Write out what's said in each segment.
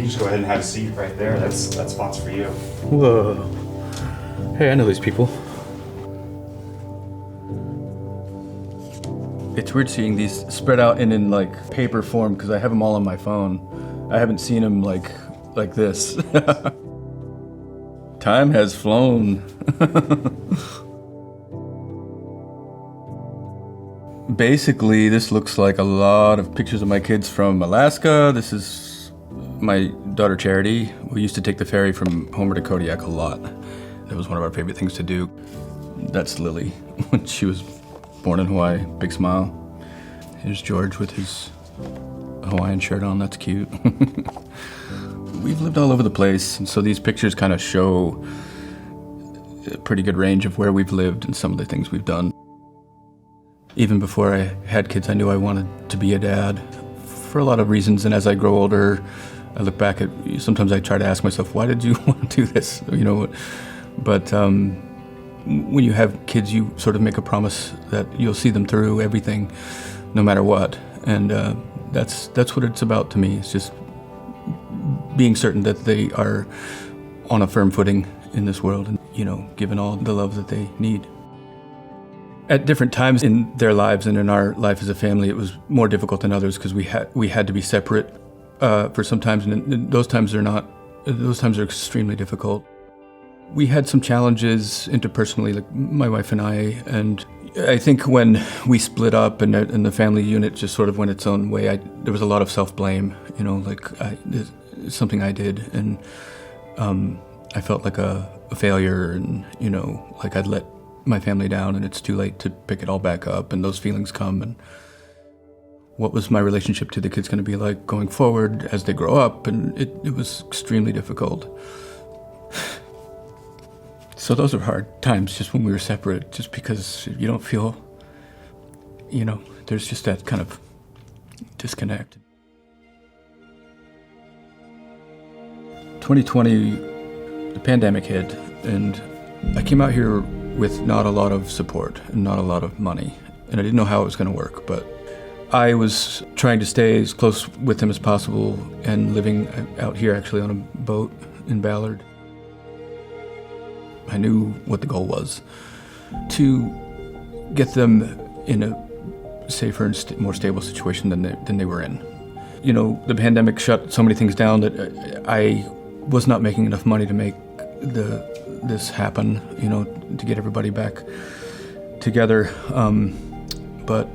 can just go ahead and have a seat right there. That spot's for you. Whoa. Hey, I know these people. It's weird seeing these spread out and in like paper form because I have them all on my phone. I haven't seen them like this. Time has flown. Basically, this looks like a lot of pictures of my kids from Alaska. This is my daughter Charity. We used to take the ferry from Homer to Kodiak a lot. That was one of our favorite things to do. That's Lily when she was born in Hawaii. Big smile. Here's George with his Hawaiian shirt on. That's cute. We've lived all over the place, and so these pictures kind of show a pretty good range of where we've lived and some of the things we've done. Even before I had kids, I knew I wanted to be a dad for a lot of reasons, and as I grow older, I look back at, sometimes I try to ask myself, why did you want to do this? But when you have kids, you sort of make a promise that you'll see them through everything, no matter what, and that's what it's about to me. It's just being certain that they are on a firm footing in this world and, given all the love that they need. At different times in their lives and in our life as a family, it was more difficult than others because we had to be separate for some times, and those times are extremely difficult. We had some challenges interpersonally, like my wife and I, and I think when we split up and the family unit just sort of went its own way, there was a lot of self-blame, it's something I did, and I felt like a failure, and like I'd let my family down and it's too late to pick it all back up, and those feelings come, and what was my relationship to the kids going to be like going forward as they grow up, and it was extremely difficult. So those are hard times just when we were separate, just because you don't feel, there's just that kind of disconnect. 2020, the pandemic hit, and I came out here with not a lot of support and not a lot of money, and I didn't know how it was going to work, but I was trying to stay as close with them as possible and living out here actually on a boat in Ballard. I knew what the goal was, to get them in a safer and more stable situation than they were in. The pandemic shut so many things down that I was not making enough money to make this happen, to get everybody back together. But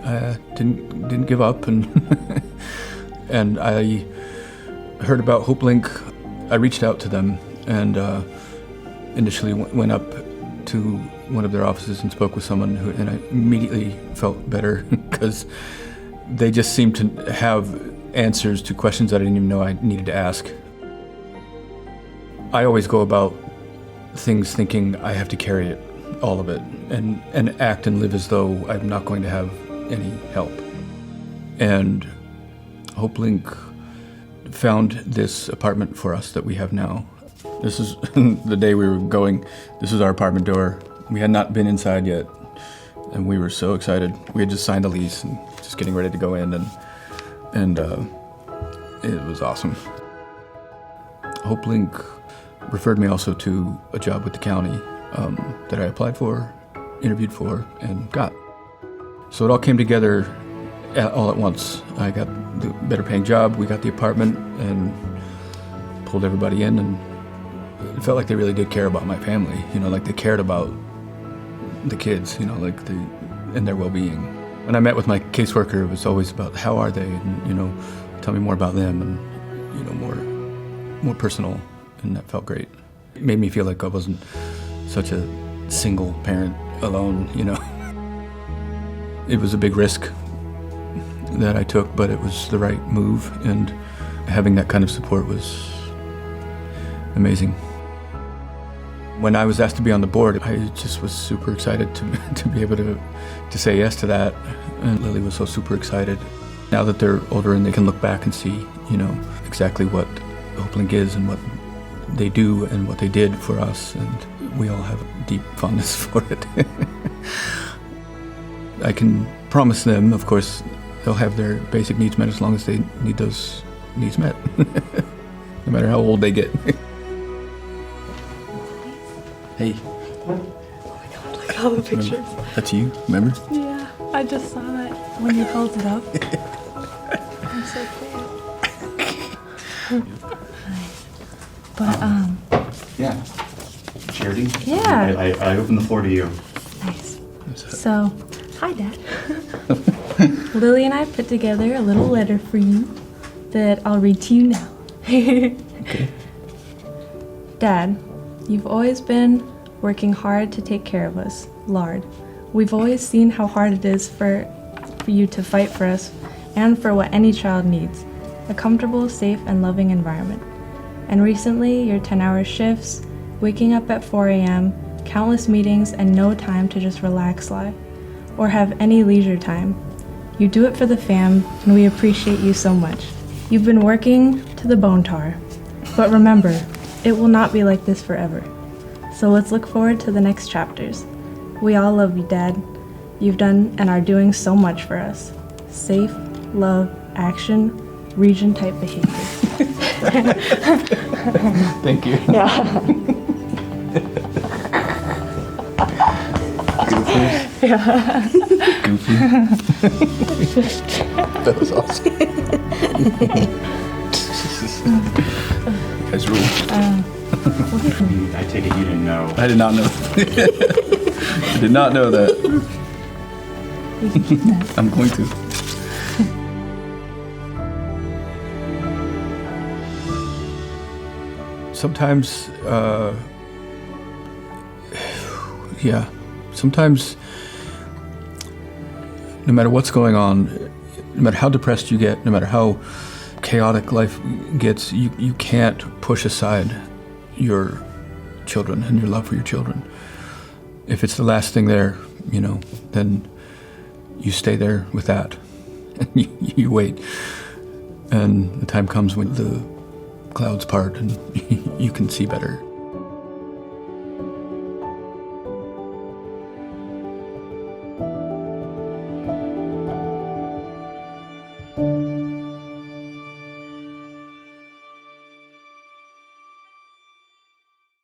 I didn't give up, and and I heard about Hopelink. I reached out to them and initially went up to one of their offices and spoke with someone and I immediately felt better because they just seemed to have answers to questions that I didn't even know I needed to ask. I always go about things thinking I have to carry it, all of it, and act and live as though I'm not going to have any help. And Hopelink found this apartment for us that we have now. This is the day we were going. This is our apartment door. We had not been inside yet, and we were so excited. We had just signed a lease and just getting ready to go in, and it was awesome. Hopelink referred me also to a job with the county that I applied for, interviewed for, and got. So it all came together all at once. I got the better paying job, we got the apartment, and pulled everybody in, and it felt like they really did care about my family, like they cared about the kids, and their well-being. When I met with my caseworker, it was always about how are they, and tell me more about them, and more personal, and that felt great. It made me feel like I wasn't such a single parent alone, It was a big risk that I took, but it was the right move, and having that kind of support was amazing. When I was asked to be on the board, I just was super excited to be able to say yes to that, and Lily was so super excited. Now that they're older and they can look back and see, exactly what Hopelink is and what they do and what they did for us, and we all have deep fondness for it. I can promise them, of course, they'll have their basic needs met as long as they need those needs met, no matter how old they get. Hey, Look at all the pictures. that's you, remember? Yeah, I just saw it when you held it up. I'm so cute. But Yeah. Charity? Yeah. I open the floor to you. nice. So, hi, Dad. Lily and I put together a little letter for you that I'll read to you now. Okay. Dad, you've always been working hard to take care of us, Lard. We've always seen how hard it is for you to fight for us and for what any child needs, a comfortable, safe, and loving environment. And recently, your 10-hour shifts, waking up at 4 a.m., countless meetings, and no time to just relax lie, or have any leisure time. You do it for the fam, and we appreciate you so much. You've been working to the bone tar. But remember, it will not be like this forever. So let's look forward to the next chapters. We all love you, Dad. You've done and are doing so much for us. Safe, love, action, region-type behavior. Thank you. Yeah. Goofy. That was awesome. You guys rule. I take it you didn't know. I did not know. I did not know that. You can keep that. I'm going to. Sometimes, sometimes, no matter what's going on, no matter how depressed you get, no matter how chaotic life gets, you can't push aside your children and your love for your children. If it's the last thing there, then you stay there with that. And you wait. And the time comes when the clouds part and you can see better.